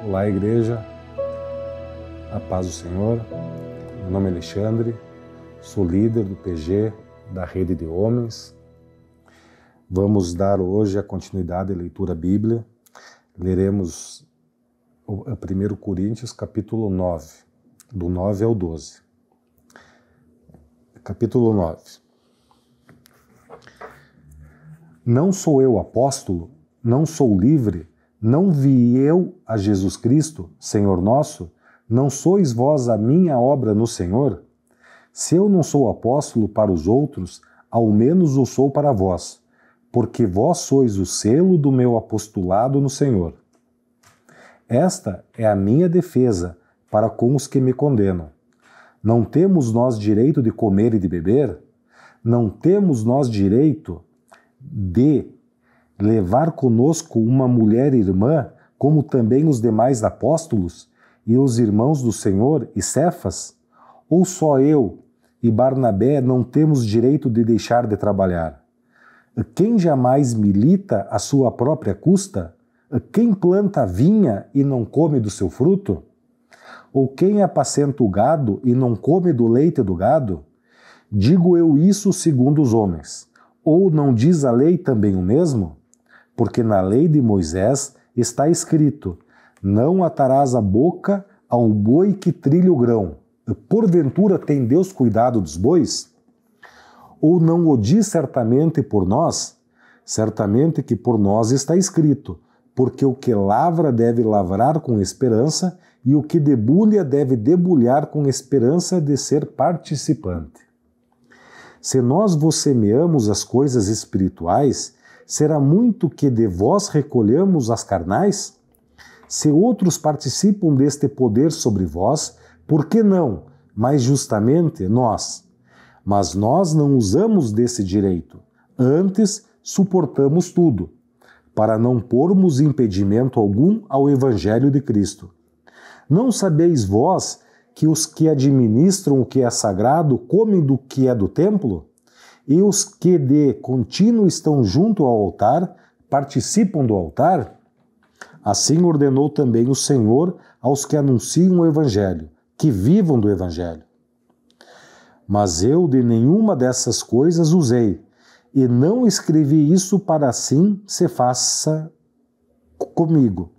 Olá, igreja, a paz do Senhor. Meu nome é Alexandre, sou líder do PG da Rede de Homens. Vamos dar hoje a continuidade da leitura Bíblia. Leremos o 1 Coríntios, capítulo 9, do 9 ao 12. Capítulo 9. Não sou eu apóstolo, não sou livre, não vi eu a Jesus Cristo, Senhor nosso? Não sois vós a minha obra no Senhor? Se eu não sou apóstolo para os outros, ao menos o sou para vós, porque vós sois o selo do meu apostolado no Senhor. Esta é a minha defesa para com os que me condenam. Não temos nós direito de comer e de beber? Não temos nós direito de levar conosco uma mulher irmã, como também os demais apóstolos e os irmãos do Senhor e Cefas? Ou só eu e Barnabé não temos direito de deixar de trabalhar? Quem jamais milita à sua própria custa? Quem planta a vinha e não come do seu fruto? Ou quem apacenta o gado e não come do leite do gado? Digo eu isso segundo os homens. Ou não diz a lei também o mesmo? Porque na lei de Moisés está escrito: não atarás a boca ao boi que trilha o grão. Porventura tem Deus cuidado dos bois? Ou não o diz certamente por nós? Certamente que por nós está escrito: porque o que lavra deve lavrar com esperança, e o que debulha deve debulhar com esperança de ser participante. Se nós vos semeamos as coisas espirituais, será muito que de vós recolhamos as carnais? Se outros participam deste poder sobre vós, por que não, mais justamente, nós? Mas nós não usamos desse direito, antes suportamos tudo, para não pormos impedimento algum ao Evangelho de Cristo. Não sabeis vós que os que administram o que é sagrado comem do que é do templo? E os que de contínuo estão junto ao altar participam do altar? Assim ordenou também o Senhor aos que anunciam o Evangelho, que vivam do Evangelho. Mas eu de nenhuma dessas coisas usei, e não escrevi isso para assim se faça comigo,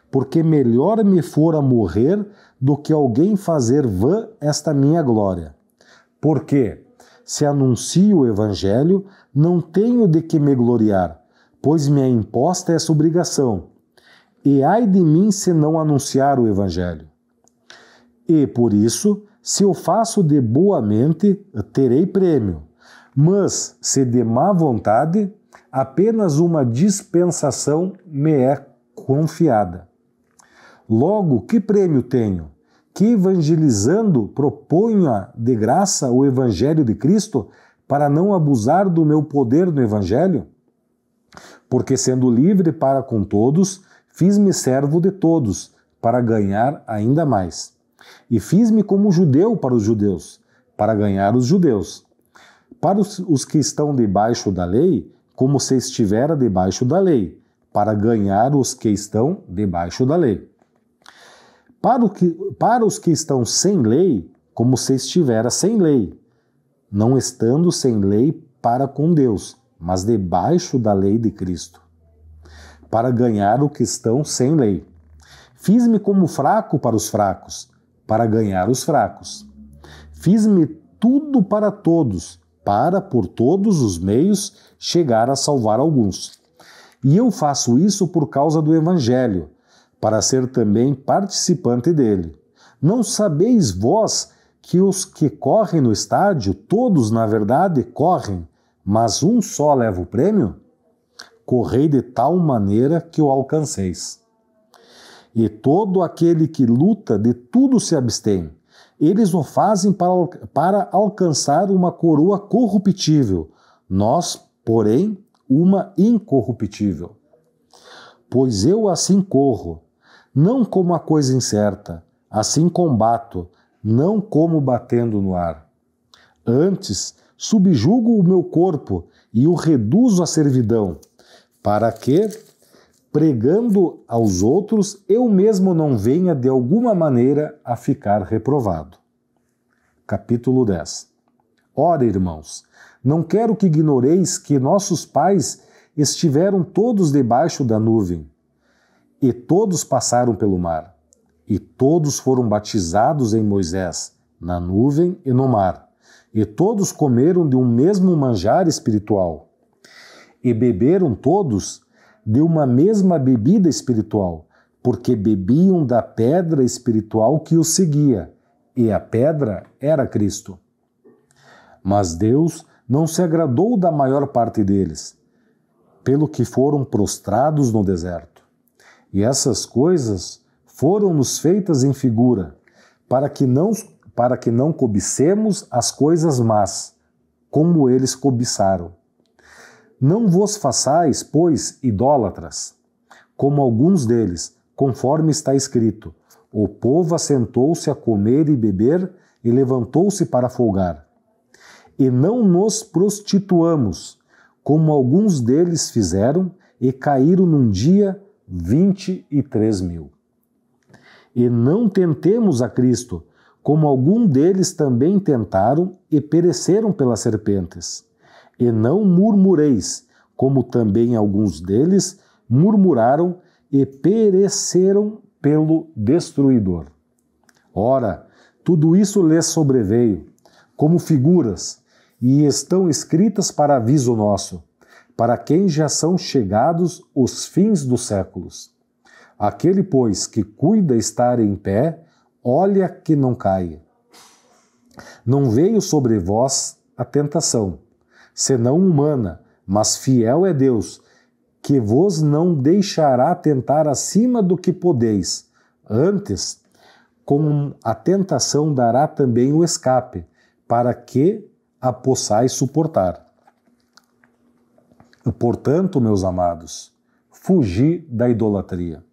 porque melhor me fora morrer do que alguém fazer vã esta minha glória. Porque, se anuncio o Evangelho, não tenho de que me gloriar, pois me é imposta essa obrigação. E ai de mim se não anunciar o Evangelho. E, por isso, se eu faço de boa mente, terei prêmio. Mas, se de má vontade, apenas uma dispensação me é confiada. Logo, que prêmio tenho? Que evangelizando proponha de graça o Evangelho de Cristo para não abusar do meu poder no Evangelho? Porque sendo livre para com todos, fiz-me servo de todos, para ganhar ainda mais. E fiz-me como judeu para os judeus, para ganhar os judeus. Para os que estão debaixo da lei, como se estivera debaixo da lei, para ganhar os que estão debaixo da lei. Para os que estão sem lei, como se estivera sem lei, não estando sem lei para com Deus, mas debaixo da lei de Cristo, para ganhar os que estão sem lei. Fiz-me como fraco para os fracos, para ganhar os fracos. Fiz-me tudo para todos, para, por todos os meios, chegar a salvar alguns. E eu faço isso por causa do Evangelho, para ser também participante dele. Não sabeis vós que os que correm no estádio, todos na verdade correm, mas um só leva o prêmio? Correi de tal maneira que o alcanceis. E todo aquele que luta de tudo se abstém. Eles o fazem para alcançar uma coroa corruptível, nós, porém, uma incorruptível. Pois eu assim corro, não como a coisa incerta, assim combato, não como batendo no ar. Antes, subjugo o meu corpo e o reduzo à servidão, para que, pregando aos outros, eu mesmo não venha de alguma maneira a ficar reprovado. Capítulo 10. Ora, irmãos, não quero que ignoreis que nossos pais estiveram todos debaixo da nuvem, e todos passaram pelo mar, e todos foram batizados em Moisés, na nuvem e no mar, e todos comeram de um mesmo manjar espiritual, e beberam todos de uma mesma bebida espiritual, porque bebiam da pedra espiritual que os seguia, e a pedra era Cristo. Mas Deus não se agradou da maior parte deles, pelo que foram prostrados no deserto. E essas coisas foram-nos feitas em figura, para que não cobicemos as coisas más, como eles cobiçaram. Não vos façais, pois, idólatras, como alguns deles, conforme está escrito: o povo assentou-se a comer e beber e levantou-se para folgar. E não nos prostituamos, como alguns deles fizeram, e caíram num dia 23.000. E não tentemos a Cristo, como algum deles também tentaram e pereceram pelas serpentes. E não murmureis, como também alguns deles murmuraram e pereceram pelo destruidor. Ora, tudo isso lhes sobreveio, como figuras, e estão escritas para aviso nosso, para quem já são chegados os fins dos séculos. Aquele, pois, que cuida estar em pé, olha que não caia. Não veio sobre vós a tentação, senão humana, mas fiel é Deus, que vos não deixará tentar acima do que podeis. Antes, com a tentação dará também o escape, para que a possais suportar. Portanto, meus amados, fugi da idolatria.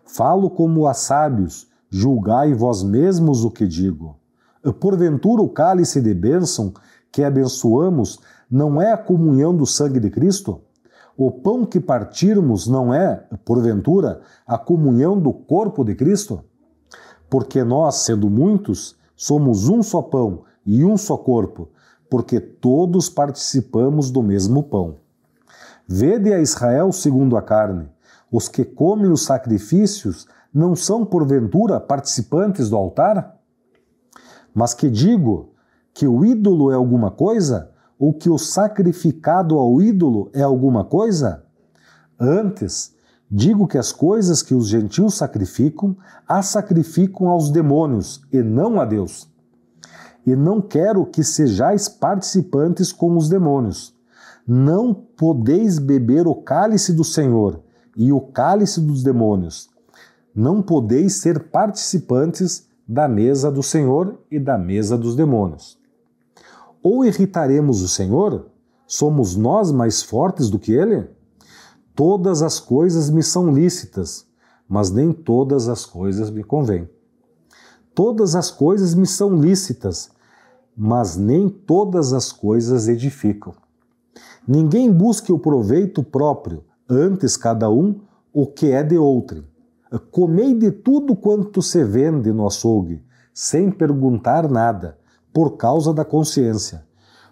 Falo como a sábios, julgai vós mesmos o que digo. Porventura o cálice de bênção que abençoamos não é a comunhão do sangue de Cristo? O pão que partirmos não é, porventura, a comunhão do corpo de Cristo? Porque nós, sendo muitos, somos um só pão e um só corpo, porque todos participamos do mesmo pão. Vede a Israel segundo a carne. Os que comem os sacrifícios não são, porventura, participantes do altar? Mas que digo que o ídolo é alguma coisa? Ou que o sacrificado ao ídolo é alguma coisa? Antes, digo que as coisas que os gentios sacrificam, as sacrificam aos demônios e não a Deus. E não quero que sejais participantes com os demônios. Não podeis beber o cálice do Senhor e o cálice dos demônios. Não podeis ser participantes da mesa do Senhor e da mesa dos demônios. Ou irritaremos o Senhor? Somos nós mais fortes do que Ele? Todas as coisas me são lícitas, mas nem todas as coisas me convêm. Todas as coisas me são lícitas, mas nem todas as coisas edificam. Ninguém busque o proveito próprio, antes cada um o que é de outrem. Comei de tudo quanto se vende no açougue, sem perguntar nada, por causa da consciência,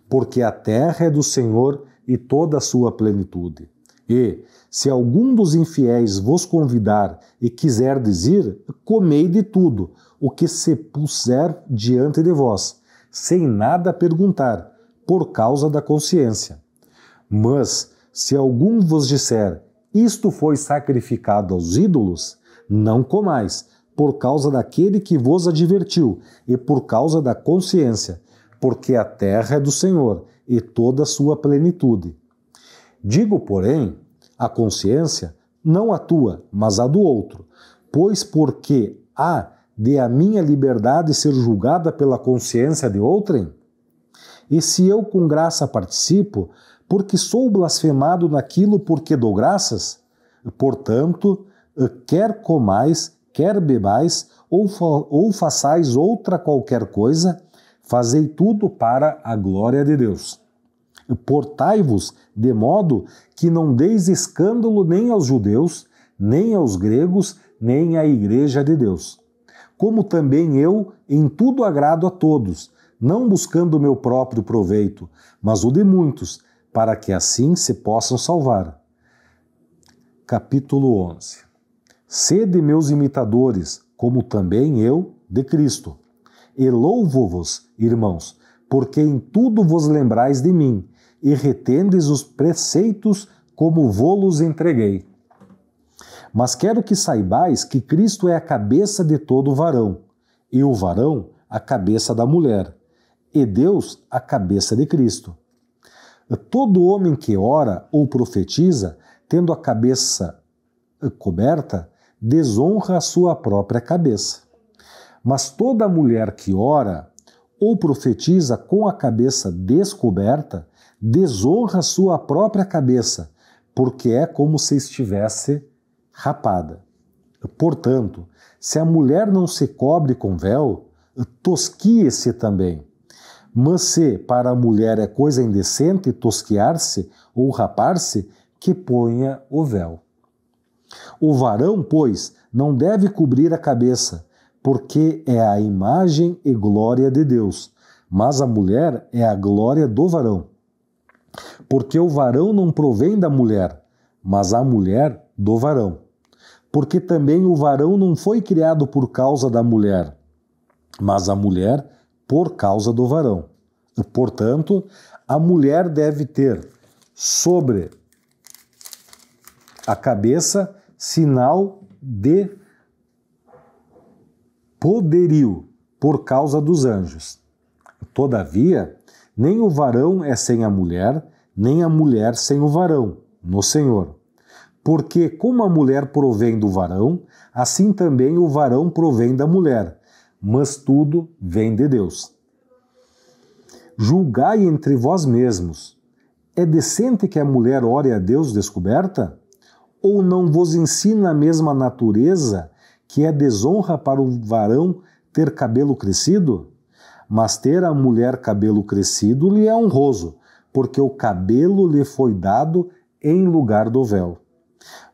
porque a terra é do Senhor e toda a sua plenitude. E, se algum dos infiéis vos convidar e quiserdes ir, comei de tudo, o que se puser diante de vós, sem nada perguntar, por causa da consciência. Mas, se algum vos disser, isto foi sacrificado aos ídolos, não comais, por causa daquele que vos advertiu e por causa da consciência, porque a terra é do Senhor e toda a sua plenitude. Digo, porém, a consciência, não a tua, mas a do outro, pois porque há de a minha liberdade ser julgada pela consciência de outrem? E se eu com graça participo, porque sou blasfemado naquilo por que dou graças? Portanto, quer comais, quer bebais, ou façais outra qualquer coisa, fazei tudo para a glória de Deus. Portai-vos de modo que não deis escândalo nem aos judeus, nem aos gregos, nem à igreja de Deus. Como também eu em tudo agrado a todos, não buscando o meu próprio proveito, mas o de muitos, para que assim se possam salvar. Capítulo 11. Sede meus imitadores, como também eu de Cristo. E louvo-vos, irmãos, porque em tudo vos lembrais de mim, e retendes os preceitos como vô-los entreguei. Mas quero que saibais que Cristo é a cabeça de todo varão, e o varão a cabeça da mulher, e Deus a cabeça de Cristo. Todo homem que ora ou profetiza, tendo a cabeça coberta, desonra a sua própria cabeça. Mas toda mulher que ora ou profetiza com a cabeça descoberta, desonra a sua própria cabeça, porque é como se estivesse rapada. Portanto, se a mulher não se cobre com véu, tosquie-se também. Mas se para a mulher é coisa indecente tosquiar-se ou rapar-se, que ponha o véu. O varão, pois, não deve cobrir a cabeça, porque é a imagem e glória de Deus, mas a mulher é a glória do varão. Porque o varão não provém da mulher, mas a mulher do varão. Porque também o varão não foi criado por causa da mulher, mas a mulher por causa do varão. Portanto, a mulher deve ter sobre a cabeça sinal de poderio por causa dos anjos. Todavia, nem o varão é sem a mulher, nem a mulher sem o varão, no Senhor. Porque como a mulher provém do varão, assim também o varão provém da mulher, mas tudo vem de Deus. Julgai entre vós mesmos. É decente que a mulher ore a Deus descoberta? Ou não vos ensina a mesma natureza que é desonra para o varão ter cabelo crescido? Mas ter a mulher cabelo crescido lhe é honroso, porque o cabelo lhe foi dado em lugar do véu.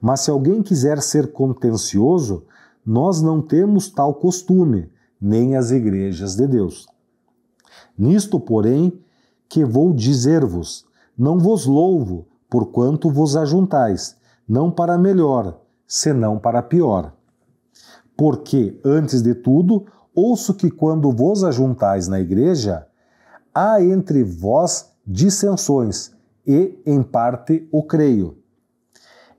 Mas se alguém quiser ser contencioso, nós não temos tal costume, nem as igrejas de Deus. Nisto, porém, que vou dizer-vos, não vos louvo, porquanto vos ajuntais, não para melhor, senão para pior. Porque, antes de tudo, ouço que quando vos ajuntais na igreja, há entre vós dissensões, e, em parte, o creio.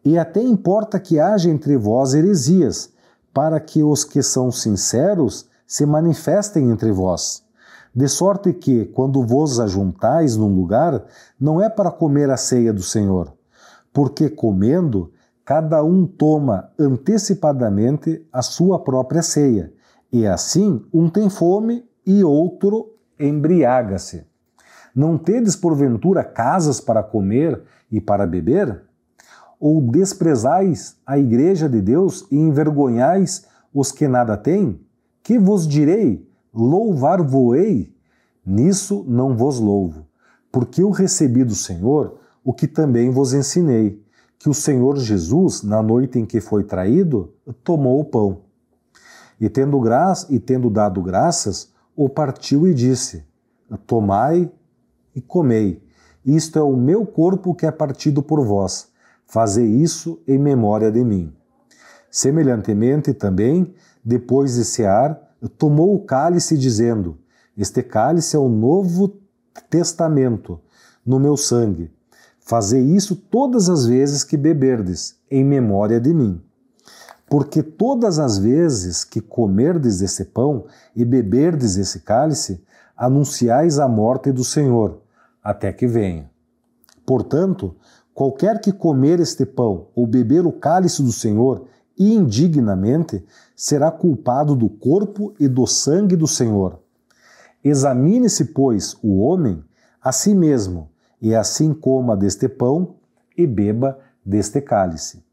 E até importa que haja entre vós heresias, para que os que são sinceros se manifestem entre vós. De sorte que, quando vos ajuntais num lugar, não é para comer a ceia do Senhor, porque comendo, cada um toma antecipadamente a sua própria ceia, e assim um tem fome e outro embriaga-se. Não tedes porventura casas para comer e para beber? Ou desprezais a igreja de Deus e envergonhais os que nada têm? Que vos direi? Louvar-vos-ei? Nisso não vos louvo, porque eu recebi do Senhor o que também vos ensinei, que o Senhor Jesus, na noite em que foi traído, tomou o pão. E tendo dado graças, o partiu e disse: Tomai e comei, isto é o meu corpo que é partido por vós, fazei isso em memória de mim. Semelhantemente também, depois de cear, tomou o cálice, dizendo: Este cálice é o novo testamento no meu sangue. Fazei isso todas as vezes que beberdes, em memória de mim. Porque todas as vezes que comerdes esse pão e beberdes esse cálice, anunciais a morte do Senhor, até que venha. Portanto, qualquer que comer este pão ou beber o cálice do Senhor indignamente, será culpado do corpo e do sangue do Senhor. Examine-se, pois, o homem a si mesmo, e assim coma deste pão e beba deste cálice.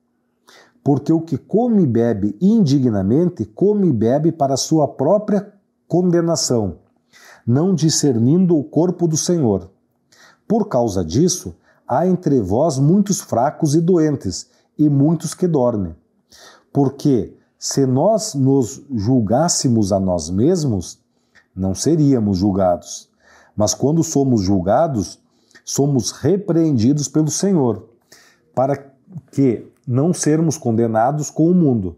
Porque o que come e bebe indignamente, come e bebe para sua própria condenação, não discernindo o corpo do Senhor. Por causa disso, há entre vós muitos fracos e doentes, e muitos que dormem. Porque, se nós nos julgássemos a nós mesmos, não seríamos julgados. Mas quando somos julgados, somos repreendidos pelo Senhor, para que não sermos condenados com o mundo.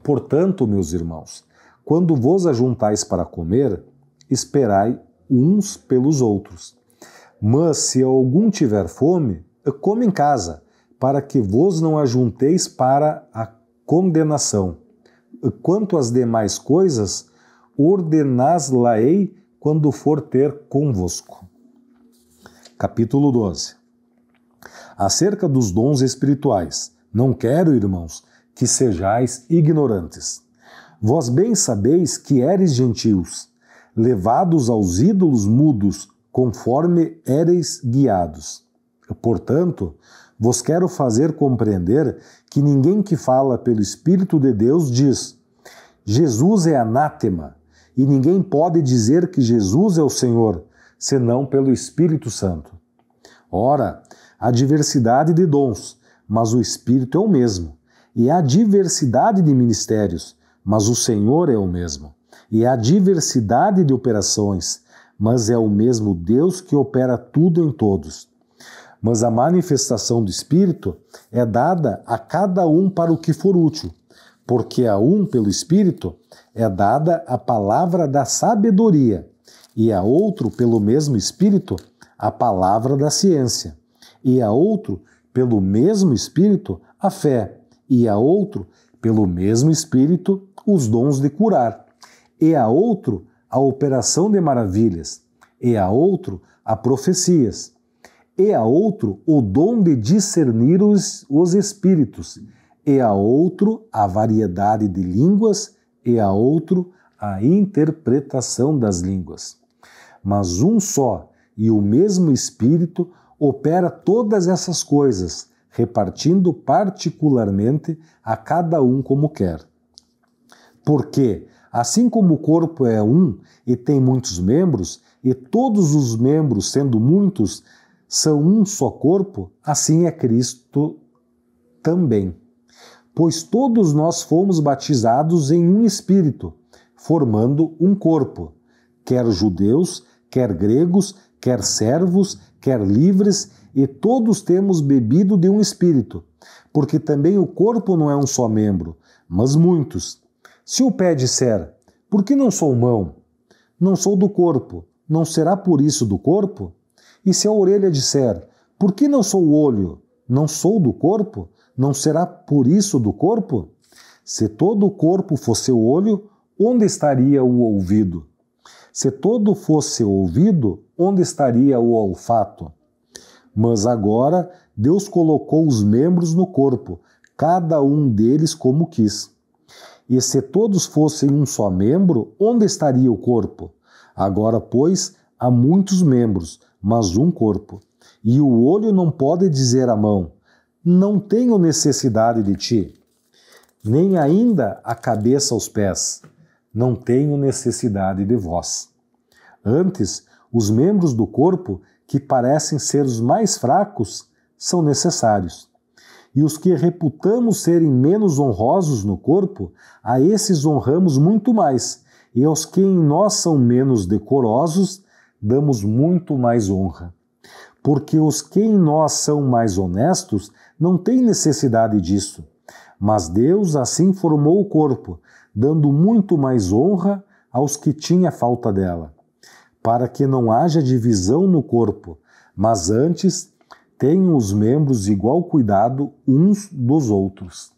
Portanto, meus irmãos, quando vos ajuntais para comer, esperai uns pelos outros. Mas se algum tiver fome, come em casa, para que vos não ajunteis para a condenação. Quanto às demais coisas, ordenás-la-ei quando for ter convosco. Capítulo 12. Acerca dos dons espirituais, não quero, irmãos, que sejais ignorantes. Vós bem sabeis que éreis gentios, levados aos ídolos mudos, conforme éreis guiados. Portanto, vos quero fazer compreender que ninguém que fala pelo Espírito de Deus diz: Jesus é anátema, e ninguém pode dizer que Jesus é o Senhor, senão pelo Espírito Santo. Ora, há diversidade de dons, mas o Espírito é o mesmo. E há diversidade de ministérios, mas o Senhor é o mesmo. E há diversidade de operações, mas é o mesmo Deus que opera tudo em todos. Mas a manifestação do Espírito é dada a cada um para o que for útil, porque a um, pelo Espírito, é dada a palavra da sabedoria, e a outro, pelo mesmo Espírito, a palavra da ciência, e a outro, pelo mesmo Espírito, a fé, e a outro, pelo mesmo Espírito, os dons de curar, e a outro, a operação de maravilhas, e a outro, a profecias, e a outro, o dom de discernir os espíritos, e a outro, a variedade de línguas, e a outro, a interpretação das línguas. Mas um só e o mesmo Espírito opera todas essas coisas, repartindo particularmente a cada um como quer. Porque, assim como o corpo é um e tem muitos membros, e todos os membros, sendo muitos, são um só corpo, assim é Cristo também. Pois todos nós fomos batizados em um Espírito, formando um corpo, quer judeus, quer gregos, quer servos, quer livres, e todos temos bebido de um Espírito, porque também o corpo não é um só membro, mas muitos. Se o pé disser, por que não sou mão? Não sou do corpo, não será por isso do corpo? E se a orelha disser, por que não sou olho? Não sou do corpo? Não será por isso do corpo? Se todo o corpo fosse o olho, onde estaria o ouvido? Se todo fosse ouvido, onde estaria o olfato? Mas agora Deus colocou os membros no corpo, cada um deles como quis. E se todos fossem um só membro, onde estaria o corpo? Agora, pois, há muitos membros, mas um corpo. E o olho não pode dizer à mão, não tenho necessidade de ti, nem ainda a cabeça aos pés, não tenho necessidade de vós. Antes, os membros do corpo, que parecem ser os mais fracos, são necessários. E os que reputamos serem menos honrosos no corpo, a esses honramos muito mais, e aos que em nós são menos decorosos, damos muito mais honra. Porque os que em nós são mais honestos não têm necessidade disso. Mas Deus assim formou o corpo, dando muito mais honra aos que tinha falta dela, para que não haja divisão no corpo, mas antes tenham os membros igual cuidado uns dos outros.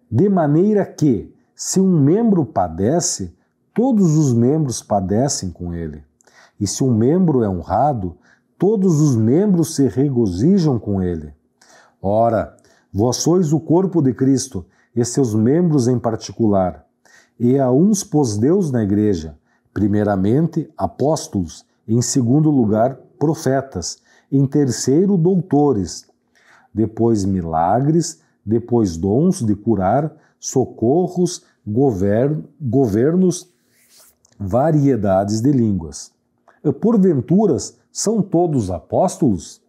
De maneira que, se um membro padece, todos os membros padecem com ele. E se um membro é honrado, todos os membros se regozijam com ele. Ora, vós sois o corpo de Cristo, e seus membros em particular. E a uns pôs Deus na igreja, primeiramente apóstolos, em segundo lugar profetas, em terceiro doutores, depois milagres, depois dons de curar, socorros, governos, variedades de línguas. Porventura, São todos apóstolos?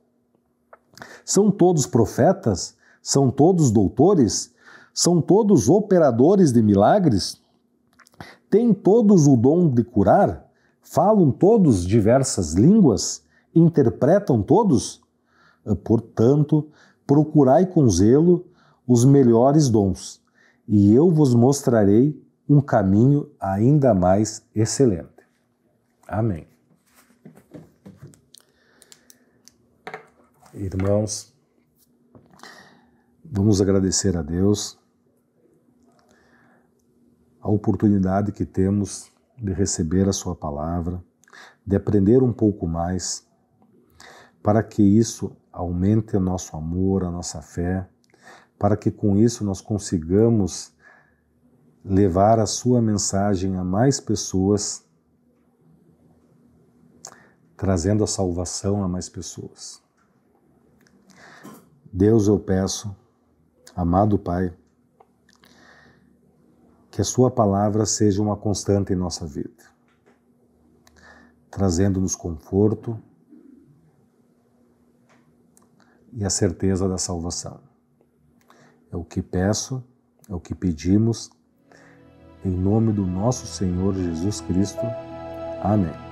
São todos profetas? São todos doutores? São todos operadores de milagres? Têm todos o dom de curar? Falam todos diversas línguas? Interpretam todos? Portanto, procurai com zelo os melhores dons, e eu vos mostrarei um caminho ainda mais excelente. Amém. Irmãos, vamos agradecer a Deus a oportunidade que temos de receber a sua palavra, de aprender um pouco mais, para que isso aumente o nosso amor, a nossa fé, para que com isso nós consigamos levar a sua mensagem a mais pessoas, trazendo a salvação a mais pessoas. Deus, eu peço, amado Pai, que a sua palavra seja uma constante em nossa vida, trazendo-nos conforto e a certeza da salvação. É o que peço, é o que pedimos, em nome do nosso Senhor Jesus Cristo. Amém.